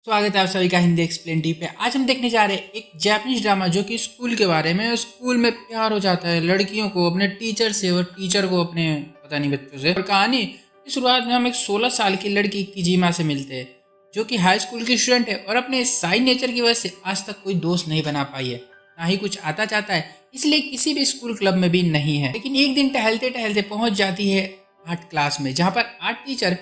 स्वागत है आप सभी का हिंदी एक्सप्लेन टी पे। आज हम देखने जा रहे हैं एक जापानीज ड्रामा जो कि स्कूल के बारे में। स्कूल में प्यार हो जाता है लड़कियों को अपने टीचर से और टीचर को अपने पता नहीं बच्चों से। और कहानी की शुरुआत में हम एक 16 साल की लड़की किजीमा से मिलते हैं जो कि हाई स्कूल की स्टूडेंट है और अपने साई नेचर की वजह से आज तक कोई दोस्त नहीं बना पाई है, ना ही कुछ आता चाहता है, इसलिए किसी भी स्कूल क्लब में भी नहीं है। लेकिन एक दिन टहलते टहलते पहुंच जाती है आर्ट क्लास में, जहाँ पर आर्ट टीचर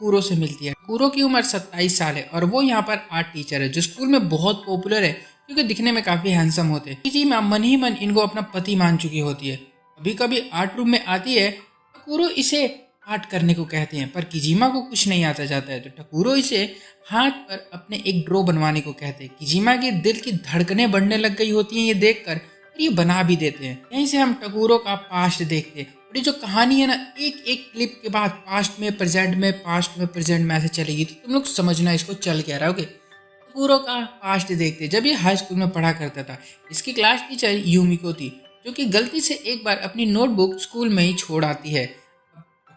कूरो से मिलती है। कूरो की उम्र 27 साल है और वो यहाँ पर आर्ट टीचर है जो स्कूल में बहुत पॉपुलर है क्योंकि दिखने में काफी हैंडसम होते हैं। जी मैं मन ही मन इनको अपना पति मान चुकी होती है। कभी कभी आर्ट रूम में आती है तो कूरो इसे आर्ट करने को कहते हैं, पर किजीमा को कुछ नहीं आता जाता है तो टकूरो इसे हाथ पर अपने एक ड्रॉ बनवाने को कहते हैं। किजीमा के दिल की धड़कनें बढ़ने लग गई होती हैं ये देखकर, और ये बना भी देते हैं। यहीं से हम टकूरो का पास्ट देखते हैं और ये जो कहानी है ना, एक एक क्लिप के बाद पास्ट में प्रेजेंट में ऐसे चलेगी तो तुम लोग समझना इसको चल क्या रहा है। ओके, टकूरो का पास्ट देखते। जब ये हाई स्कूल में पढ़ा करता था, इसकी क्लास टीचर यूमिको थी जो कि गलती से एक बार अपनी नोटबुक स्कूल में ही छोड़ आती है।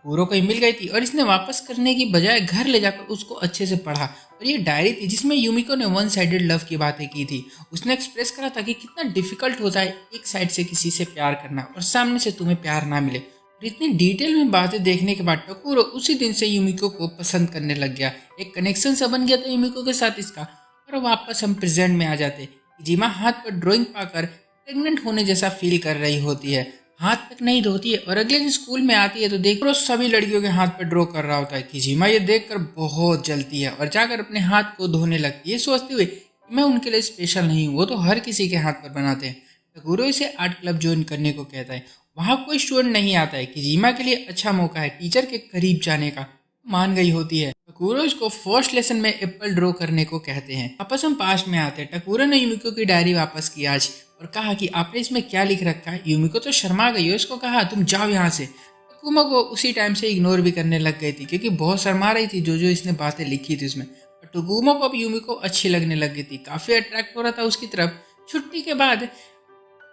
टकूरो को ही मिल गई थी और इसने वापस करने की बजाय घर ले जाकर उसको अच्छे से पढ़ा। और ये डायरी थी जिसमें यूमिको ने वन साइडेड लव की बातें की थी। उसने एक्सप्रेस करा था कि कितना डिफिकल्ट होता है एक साइड से किसी से प्यार करना और सामने से तुम्हें प्यार ना मिले। और इतनी डिटेल में बातें देखने के बाद टकूरो उसी दिन से यूमिको को पसंद करने लग गया। एक कनेक्शन सा बन गया था यूमिको के साथ इसका। और वापस हम प्रेजेंट में आ जाते। जिमा हाथ पर ड्राइंग पाकर प्रेग्नेंट होने जैसा फील कर रही होती है, हाथ तक नहीं धोती है और अगले दिन स्कूल में आती है तो देख रो सभी लड़कियों के हाथ पर ड्रॉ कर रहा होता है। किजीमा ये देखकर बहुत जलती है और जाकर अपने हाथ को धोने लगती है, सोचते हुए कि मैं उनके लिए स्पेशल नहीं हूँ, वो तो हर किसी के हाथ पर बनाते हैं। टकूरो इसे आर्ट क्लब ज्वाइन करने को कहता है। वहाँ कोई स्टूडेंट नहीं आता है। किजीमा के लिए अच्छा मौका है टीचर के करीब जाने का, मान गई होती है। टकूरो इसको फर्स्ट लेसन में एप्पल ड्रॉ करने को कहते हैं। वापस हम पास में आते हैं। टकूरो ने यूमिको की डायरी वापस की आज और कहा कि आपने इसमें क्या लिख रखा है। यूमिको तो शर्मा गई हो, इसको कहा तुम जाओ यहाँ से। टकुमा को उसी टाइम से इग्नोर भी करने लग गई थी क्योंकि बहुत शर्मा रही थी जो जो इसने बातें लिखी थी उसमें। और टकुमा को अब यूमिको अच्छी लगने लग गई थी, काफी अट्रैक्ट हो रहा था उसकी तरफ। छुट्टी के बाद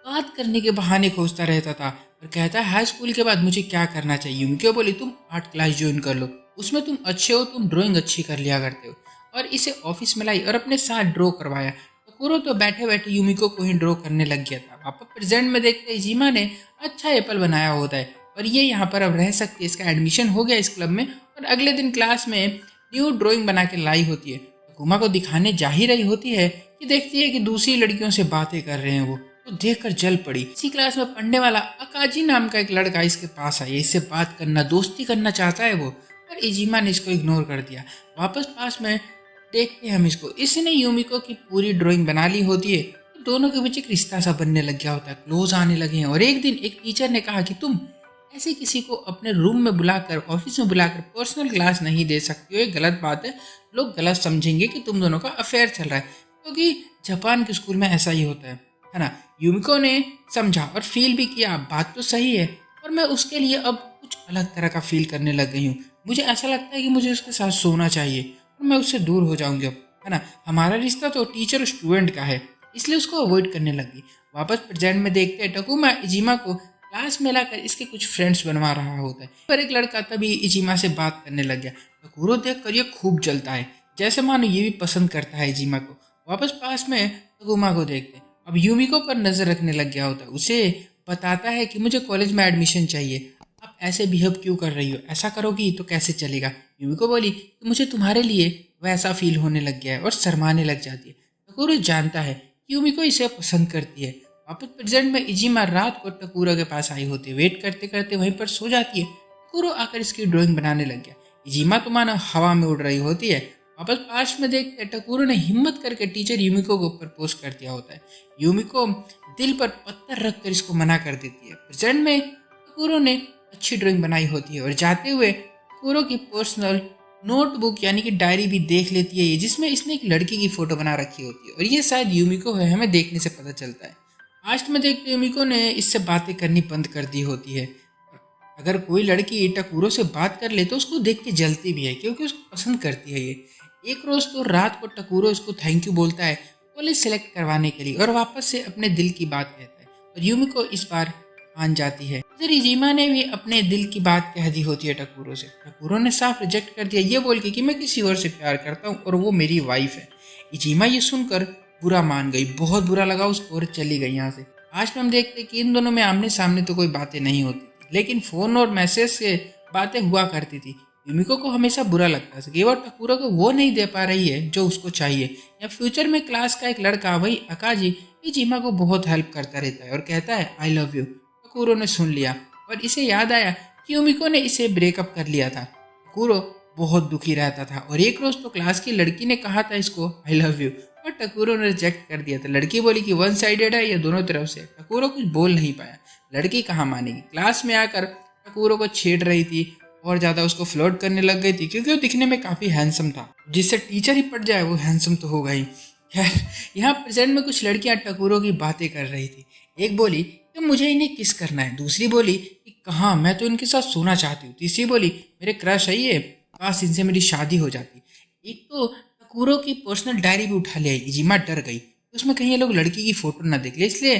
बात करने के बहाने खोजता रहता था और कहता है हाई स्कूल के बाद मुझे क्या करना चाहिए। यूमिको बोली तुम आर्ट क्लास ज्वाइन कर लो, उसमें तुम अच्छे हो, तुम ड्राइंग अच्छी कर लिया करते हो। और इसे ऑफिस में लाई और अपने साथ ड्रॉ करवाया। टकूरो तो बैठे बैठे यूमिको को ही ड्रॉ करने लग गया था। वापस प्रेजेंट में देखते ही जिमा ने अच्छा एप्पल बनाया होता है और ये यहाँ पर अब रह सकती है। इसका एडमिशन हो गया इस क्लब में और अगले दिन क्लास में न्यू ड्राइंग बना के लाई होती है। टकुमा को दिखाने जा ही रही होती है कि देखती है कि दूसरी लड़कियों से बातें कर रहे हैं वो, तो देखकर जल पड़ी। इसी क्लास में पढ़ने वाला अकाजी नाम का एक लड़का इसके पास आया, इससे बात करना दोस्ती करना चाहता है वो, पर इजिमा ने इसको इग्नोर कर दिया। वापस पास में देखते हैं हम इसको, इसने यूमिको की पूरी ड्राइंग बना ली होती है। तो दोनों के बीच एक रिश्ता सा बनने लग गया होता है, क्लोज आने लगे हैं। और एक दिन एक टीचर ने कहा कि तुम ऐसे किसी को अपने रूम में बुलाकर ऑफिस में बुलाकर पर्सनल क्लास नहीं दे सकती हो, ये गलत बात है, लोग गलत समझेंगे कि तुम दोनों का अफेयर चल रहा है। क्योंकि जापान के स्कूल में ऐसा ही होता है ना। यूमिको ने समझा और फील भी किया, बात तो सही है, और मैं उसके लिए अब कुछ अलग तरह का फील करने लग गई हूँ। मुझे ऐसा लगता है कि मुझे उसके साथ सोना चाहिए और मैं उससे दूर हो जाऊंगी अब, है ना। हमारा रिश्ता तो टीचर और स्टूडेंट का है, इसलिए उसको अवॉइड करने लगी। वापस प्रेजेंट में देखते हैं टकुमा इजिमा को क्लास में लाकर इसके कुछ फ्रेंड्स बनवा रहा होता है। पर एक लड़का तभी इजिमा से बात करने लग गया। टकुरो देख कर ये खूब जलता है, जैसे मानो ये भी पसंद करता है इजिमा को। वापस पास में टकुमा को देखते हैं, अब यूमिको पर नजर रखने लग गया होता है। उसे बताता है कि मुझे कॉलेज में एडमिशन चाहिए, आप ऐसे बिहेव क्यों कर रही हो, ऐसा करोगी तो कैसे चलेगा। यूमिको बोली कि मुझे तुम्हारे लिए वैसा फील होने लग गया है और शर्माने लग जाती है। टकूरो जानता है कि यूमिको इसे पसंद करती है। वापस प्रेजेंट में इजिमा रात को टकूरो के पास आई होती है, वेट करते करते वहीं पर सो जाती है। टकूरो आकर इसकी ड्राइंग बनाने लग गया। इजिमा तो मानो हवा में उड़ रही होती है। वापस पास में देखते टकूरो ने हिम्मत करके टीचर यूमिको को प्रपोज कर दिया होता है। यूमिको दिल पर पत्थर रखकर इसको मना कर देती है। प्रेजेंट में टकूरो ने अच्छी ड्राइंग बनाई होती है और जाते हुए टकूरो की पर्सनल नोटबुक यानी कि डायरी भी देख लेती है ये, जिसमें इसने एक लड़की की फोटो बना रखी होती है और ये शायद यूमिको है, हमें देखने से पता चलता है। लास्ट में देखते यूमिको ने इससे बातें करनी बंद कर दी होती है। अगर कोई लड़की टकूरो से बात कर ले तो उसको देख के जलती भी है क्योंकि उसको पसंद करती है ये। एक रोज तो रात को टकूरो इसको थैंक यू बोलता है कॉलेज सेलेक्ट करवाने के लिए और वापस से अपने दिल की बात कहता है और यूमिको इस बार मान जाती है। इधर इजीमा ने भी अपने दिल की बात कह दी होती है टकूरो से। टकूरो ने साफ रिजेक्ट कर दिया, ये बोल के कि मैं किसी और से प्यार करता हूँ और वो मेरी वाइफ है। इजीमा ये सुनकर बुरा मान गई, बहुत बुरा लगा उसको और चली गई यहाँ से। आज में हम देखते हैं कि इन दोनों में आमने सामने तो कोई बातें नहीं होती थी, लेकिन फोन और मैसेज से बातें हुआ करती थी। यूमिको को हमेशा बुरा लगता था कि वो टकूरो को वो नहीं दे पा रही है जो उसको चाहिए। या फ्यूचर में क्लास का एक लड़का वही अकाजी इजीमा को बहुत हेल्प करता रहता है और कहता है आई लव यू। टकूरो ने सुन लिया और इसे याद आया कि यूमिको ने इसे ब्रेकअप कर लिया था। टकूरो बहुत दुखी रहता था और एक रोज तो क्लास की लड़की ने कहा था इसको आई लव यू, पर टकूरो ने रिजेक्ट कर दिया था। लड़की बोली कि वन साइडेड है या दोनों तरफ से। टकूरो कुछ बोल नहीं पाया, लड़की कहाँ मानेगी। क्लास में आकर टकूरो को छेड़ रही थी और ज़्यादा उसको फ्लर्ट करने लग गई थी, क्योंकि वो दिखने में काफ़ी हैंडसम था। जिससे टीचर ही पट जाए वो हैंडसम तो होगा ही। खैर, यहाँ प्रेजेंट में कुछ लड़कियाँ टकूरो की बातें कर रही थी। एक बोली कि मुझे इन्हें किस करना है, दूसरी बोली कि कहाँ मैं तो इनके साथ सोना चाहती हूँ, तीसरी बोली मेरे क्रश है ये, काश इनसे मेरी शादी हो जाती। एक तो टकूरो की पर्सनल डायरी भी उठा ले आई। इजीमा डर गई उसमें कहीं ये लोग लड़की की फोटो ना देख ले, इसलिए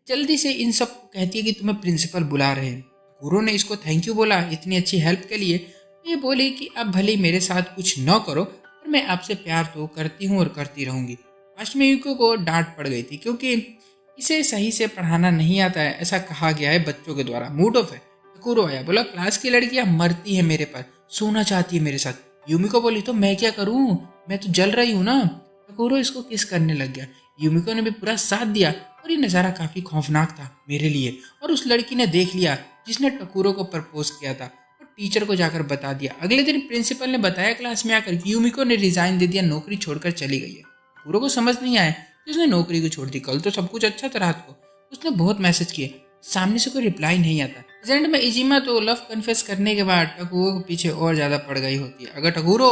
जल्दी से इन सब को कहती है कि तुम्हें प्रिंसिपल बुला रहे हैं। टकूरो ने इसको थैंक यू बोला इतनी अच्छी हेल्प के लिए। ये बोली कि अब भले मेरे साथ कुछ न करो पर मैं आपसे प्यार तो करती हूँ और करती रहूंगी। लास्ट में यूको को डांट पड़ गई थी क्योंकि इसे सही से पढ़ाना नहीं आता है, ऐसा कहा गया है बच्चों के द्वारा। मूड ऑफ है। टकूरो आया, बोला क्लास की लड़कियां मरती है मेरे पर, सोना चाहती है मेरे साथ। यूमिको बोली तो मैं क्या करूं, मैं तो जल रही हूँ ना। टकूरो इसको किस करने लग गया। यूमिको ने भी पूरा साथ दिया और ये नज़ारा काफ़ी खौफनाक था मेरे लिए। और उस लड़की ने देख लिया जिसने टकूरो को प्रपोज किया था और टीचर को जाकर बता दिया। अगले दिन प्रिंसिपल ने बताया क्लास में आकर कि यूमिको ने रिजाइन दे दिया, नौकरी छोड़कर चली गई है। टकूरो को समझ नहीं आया कि उसने नौकरी को छोड़ दी, कल तो सब कुछ अच्छा था। रात को उसने बहुत मैसेज किए, सामने से कोई रिप्लाई नहीं आता। प्रेजेंट में इजीमा तो लव कन्फेस करने के बाद टकूरो के पीछे और ज़्यादा पड़ गई होती है। अगर टकूरो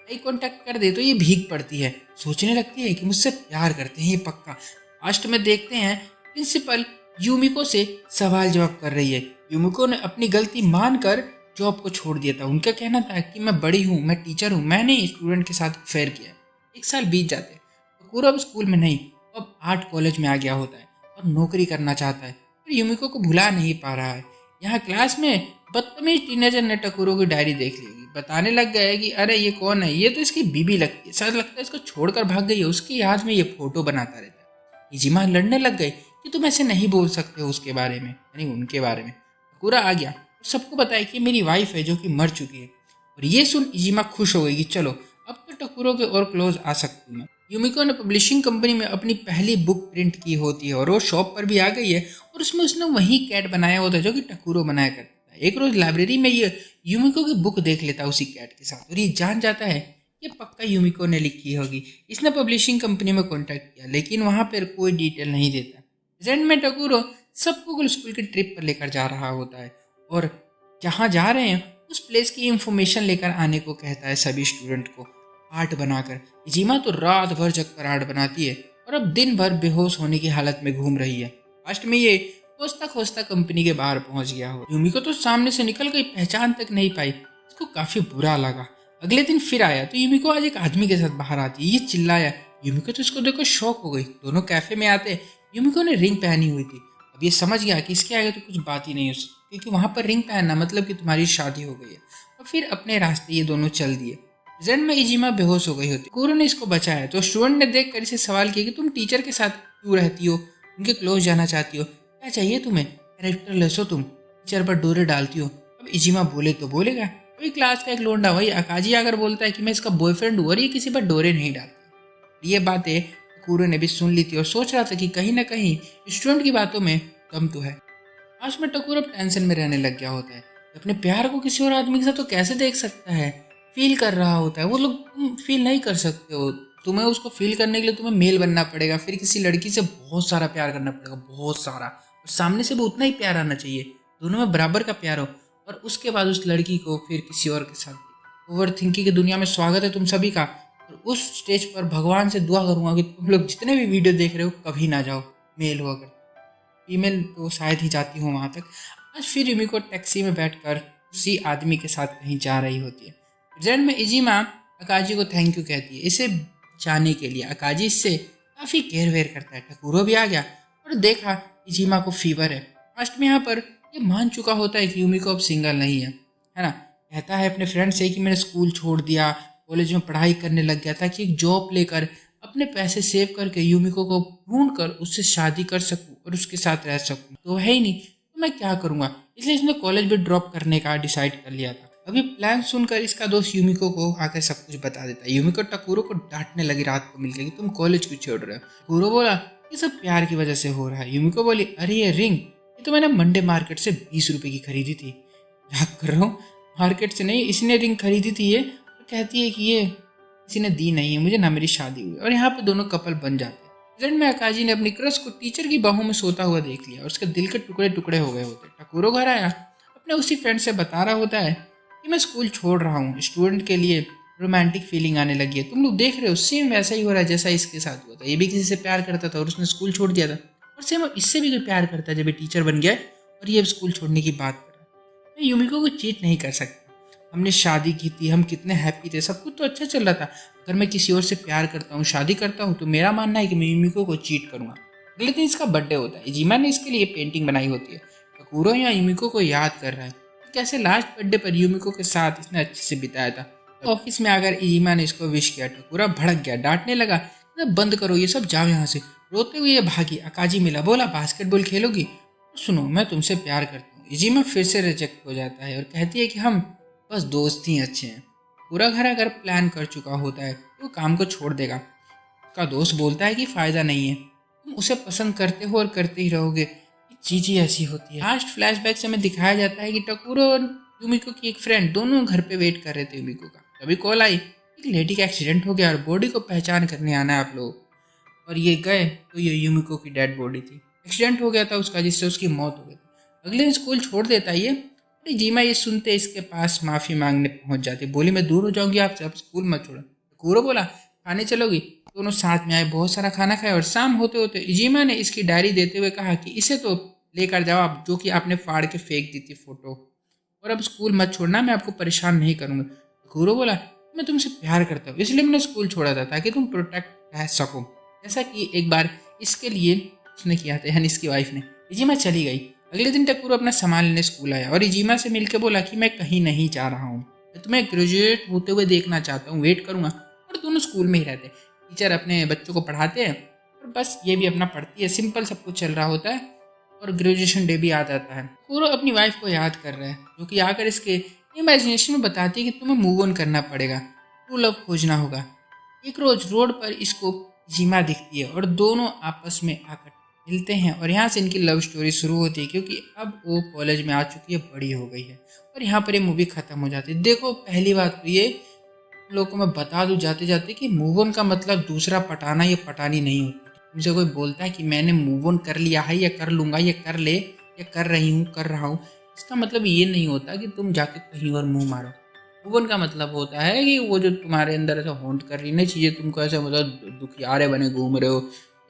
आई कांटेक्ट कर दे तो ये भीग पड़ती है, सोचने लगती है कि मुझसे प्यार करते हैं ये पक्का। लास्ट में देखते हैं प्रिंसिपल यूमिको से सवाल जवाब कर रही है। यूमिको ने अपनी गलती मानकर जॉब को छोड़ दिया था। उनका कहना था कि मैं बड़ी हूँ, मैं टीचर हूँ, मैंने स्टूडेंट के साथ फेयर किया। एक साल बीत जाते, टकूरो अब स्कूल में नहीं, अब आर्ट कॉलेज में आ गया होता है और नौकरी करना चाहता है, पर यूमिको को भुला नहीं पा रहा है। यहाँ क्लास में बदतमीज टीनेजर ने टकूरो की डायरी देख ली, बताने लग गया है कि अरे ये कौन है, ये तो इसकी बीबी लगती है, शायद लगता है इसको छोड़कर भाग गई है, उसकी याद में ये फोटो बनाता रहता है। इजिमा लड़ने लग गई कि तुम ऐसे नहीं बोल सकते हो उसके बारे में, यानी उनके बारे में। टकूरा आ गया और सबको बताया कि मेरी वाइफ है जो कि मर चुकी है। और ये सुन इजिमा खुश हो गई कि चलो अब तो टकूरो के और क्लोज आ सकती हूँ। यूमिको ने पब्लिशिंग कंपनी में अपनी पहली बुक प्रिंट की होती है और वो शॉप पर भी आ गई है और उसमें उसने वही कैट बनाया होता है जो कि टकूरो बनाया करता है। एक रोज लाइब्रेरी में ये यूमिको की बुक देख लेता है उसी कैट के साथ और ये जान जाता है ये पक्का यूमिको ने लिखी होगी। इसने पब्लिशिंग कंपनी में कॉन्टैक्ट किया लेकिन वहाँ पर कोई डिटेल नहीं देता। प्रेजेंट में टकूरो सबको स्कूल की ट्रिप पर लेकर जा रहा होता है और जहाँ जा रहे हैं उस प्लेस की इंफॉर्मेशन लेकर आने को कहता है सभी स्टूडेंट को आर्ट बनाकर। इजीमा तो रात भर जगकर आर्ट बनाती है और अब दिन भर बेहोश होने की हालत में घूम रही है। लास्ट में ये खोजता खोजता कंपनी के बाहर पहुंच गया हो। यूमिको तो सामने से निकल गई, पहचान तक नहीं पाई। इसको काफी बुरा लगा। अगले दिन फिर आया तो यूमिको आज एक आदमी के साथ बाहर आती है, ये चिल्लाया। यूमिको तो इसको देखकर शॉक हो गई। दोनों कैफे में आते यूमिको ने रिंग पहनी हुई थी। अब ये समझ गया कि इसके आगे तो कुछ बात ही नहीं हो सकती क्योंकि वहां पर रिंग पहनना मतलब कि तुम्हारी शादी हो गई है। और फिर अपने रास्ते ये दोनों चल दिए। प्रेजेंट में इजिमा बेहोश हो गई होती। टकूरो ने इसको बचाया तो स्टूडेंट ने देखकर इसे सवाल किया कि तुम टीचर के साथ क्यों रहती हो, उनके क्लोज जाना चाहती हो, क्या चाहिए तुम्हें, कैरेक्टर लेस हो तुम, टीचर पर डोरे डालती हो। अब इजिमा बोले तो बोलेगा। अभी क्लास का एक लोंडा वही अकाजी आकर बोलता है कि मैं इसका बॉयफ्रेंड हूँ और ये किसी पर डोरे नहीं डालती। ये बातें टकूरो ने भी सुन ली थी और सोच रहा था कि कहीं ना कहीं स्टूडेंट की बातों में दम तो है। आज में टकूरो टेंशन में रहने लग गया होता है। अपने प्यार को किसी और आदमी के साथ तो कैसे देख सकता है, फील कर रहा होता है। वो लोग तुम फील नहीं कर सकते हो, तुम्हें उसको फील करने के लिए तुम्हें मेल बनना पड़ेगा, फिर किसी लड़की से बहुत सारा प्यार करना पड़ेगा, बहुत सारा, और सामने से भी उतना ही प्यार आना चाहिए, दोनों में बराबर का प्यार हो। और उसके बाद उस लड़की को फिर किसी और के साथ। ओवर थिंकिंग की दुनिया में स्वागत है तुम सभी का। और उस स्टेज पर भगवान से दुआ करूंगा कि तुम लोग जितने भी वीडियो देख रहे हो कभी ना जाओ, मेल हुआ कर, फीमेल तो शायद ही जाती हूँ वहाँ तक। आज फिर यूमिको टैक्सी में बैठकर उसी आदमी के साथ कहीं जा रही होती है। प्रेजेंट में इजिमा अकाजी को थैंक यू कहती है इसे जाने के लिए। अकाजी इससे काफ़ी केयर वेयर करता है। टकूरो भी आ गया और देखा इजिमा को फीवर है। लास्ट में यहाँ पर ये मान चुका होता है कि यूमिको अब सिंगल नहीं है ना। कहता है अपने फ्रेंड से कि मैंने स्कूल छोड़ दिया, कॉलेज में पढ़ाई करने लग गया ताकि एक जॉब लेकर अपने पैसे सेव करके यूमिको को ढूंढ कर उससे शादी कर सकूं और उसके साथ रह सकूं। तो है ही नहीं, तो मैं क्या करूंगा। इसलिए इसने कॉलेज भी ड्रॉप करने का डिसाइड कर लिया था। अभी प्लान सुनकर इसका दोस्त यूमिको को आकर सब कुछ बता देता है। यूमिको टकुरो को डांटने लगी रात को मिलकर कि तुम कॉलेज क्यों छोड़ रहे हो। टकुरो बोला ये सब प्यार की वजह से हो रहा है। यूमिको बोली अरे ये रिंग, ये तो मैंने मंडे मार्केट से 20 रुपए की खरीदी थी। मजाक कर रहा हूँ, मार्केट से नहीं, इसने रिंग खरीदी थी ये। और कहती है कि ये किसी ने दी नहीं है मुझे ना, मेरी शादी हुई। और यहाँ पे दोनों कपल बन जाते हैं। रिजल्ट में अकाजी ने अपनी क्रश को टीचर की बाहों में सोता हुआ देख लिया और उसके दिल के टुकड़े टुकड़े हो गए होते। टकुरो घर आया, अपने उसी फ्रेंड से बता रहा होता है कि मैं स्कूल छोड़ रहा हूँ, स्टूडेंट के लिए रोमांटिक फीलिंग आने लगी है। तुम लोग देख रहे हो सेम वैसा ही हो रहा है जैसा इसके साथ हुआ था। ये भी किसी से प्यार करता था और उसने स्कूल छोड़ दिया था, और सेम इससे भी कोई प्यार करता है जब ये टीचर बन गया और ये अब स्कूल छोड़ने की बात कर रहा है। मैं यूमिको को चीट नहीं कर सकता। हमने शादी की थी, हम कितने हैप्पी थे, सब कुछ तो अच्छा चल रहा था। अगर मैं किसी और से प्यार करता हूँ, शादी करता हूँ, तो मेरा मानना है कि मैं यूमिको को चीट करूँगा। अगले दिन इसका बर्थडे होता है। इजीमा ने इसके लिए पेंटिंग बनाई होती है। टकुरो यहाँ यूमिको को याद कर रहा है कैसे लास्ट बर्थडे पर यूमिको के साथ इसने अच्छे से बिताया था। ऑफिस में आकर इजीमा ने इसको विश किया। टकुरा भड़क गया, डांटने लगा बंद करो ये सब, जाओ यहाँ से। रोते हुए ये भागी। अकाजी मिला, बोला बास्केटबॉल खेलोगी? सुनो मैं तुमसे प्यार करता हूँ। इजीमा फिर से रिजेक्ट हो जाता है और कहती है कि हम बस दोस्त ही अच्छे हैं। पूरा घर अगर प्लान कर चुका होता है तो काम को छोड़ देगा। उसका दोस्त बोलता है कि फ़ायदा नहीं है, तुम उसे पसंद करते हो और करते ही रहोगे, चीज़ें ऐसी होती है। लास्ट फ्लैशबैक से हमें दिखाया जाता है कि टकुरो और यूमिको की एक फ्रेंड दोनों घर पे वेट कर रहे थे यूमिको का। तभी कॉल आई, एक लेडी का एक्सीडेंट हो गया और बॉडी को पहचान करने आना है आप लोग। और ये गए तो ये यूमिको की डेड बॉडी थी। एक्सीडेंट हो गया था उसका जिससे उसकी मौत हो गई थी। अगले दिन स्कूल छोड़ देता है ये। अरे जीमा ये सुनते इसके पास माफ़ी मांगने पहुंच जाती, बोली मैं दूर हो जाऊंगी आपसे, आप स्कूल मत छोड़ो। टकुरो बोला खाने चलोगी? दोनों साथ में आए, बहुत सारा खाना खाया और शाम होते होते इजीमा ने इसकी डायरी देते हुए कहा कि इसे तो लेकर जाओ आप, जो कि आपने फाड़ के फेंक दी थी फोटो, और अब स्कूल मत छोड़ना, मैं आपको परेशान नहीं करूँगा। टकुरो बोला मैं तुमसे प्यार करता हूँ इसलिए मैंने स्कूल छोड़ा था ताकि तुम प्रोटेक्ट रह सको, जैसा कि एक बार इसके लिए उसने किया था, यानी इसकी वाइफ ने। इजीमा चली गई। अगले दिन टकुरो अपना सामान लेने स्कूल आया और इजीमा से मिलकर बोला कि मैं कहीं नहीं जा रहा हूँ, मैं तुम्हें ग्रेजुएट होते हुए देखना चाहता हूँ, वेट करूँगा। और दोनों स्कूल में ही रहते, टीचर अपने बच्चों को पढ़ाते हैं और बस ये भी अपना पढ़ती है, सिंपल सब कुछ चल रहा होता है। और ग्रेजुएशन डे भी आ जाता है। टकुरो अपनी वाइफ को याद कर रहा है जो कि आकर इसके इमेजिनेशन में बताती है कि तुम्हें मूव ऑन करना पड़ेगा, ट्रू लव खोजना होगा। एक रोज रोड पर इसको इजीमा दिखती है और दोनों आपस में आकर मिलते हैं और यहाँ से इनकी लव स्टोरी शुरू होती है, क्योंकि अब वो कॉलेज में आ चुकी है, बड़ी हो गई है। और यहाँ पर ये मूवी खत्म हो जाती है। देखो पहली बात तो ये लोगों को मैं बता दूं जाते जाते कि मूव ऑन का मतलब दूसरा पटाना या पटानी नहीं होती। मुझे कोई बोलता है कि मैंने मूव ऑन कर लिया है या कर लूँगा या कर ले या कर रही हूँ कर रहा हूँ, इसका मतलब ये नहीं होता कि तुम जाके कहीं और मुँह मारो। मूव ऑन का मतलब होता है कि वो जो तुम्हारे अंदर ऐसा हॉन्ट कर रही ना चीज़ें, तुमको ऐसा मतलब दुखियारे बने घूम रहे हो,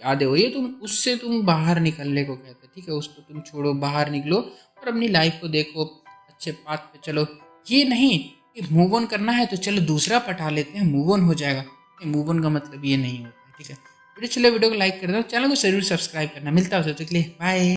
यादें हो, ये तुम उससे तुम बाहर निकलने को कहते हैं। ठीक है, उसको तुम छोड़ो, बाहर निकलो और अपनी लाइफ को देखो, अच्छे पाथ पे चलो। ये नहीं कि मूव ऑन करना है तो चलो दूसरा पटा लेते हैं, मूव ऑन हो जाएगा। मूव ऑन का मतलब ये नहीं होता है। ठीक है, वीडियो चलो, वीडियो को लाइक कर दो, चैनल को जरूर सब्सक्राइब करना। मिलता है, तो के लिए बाय।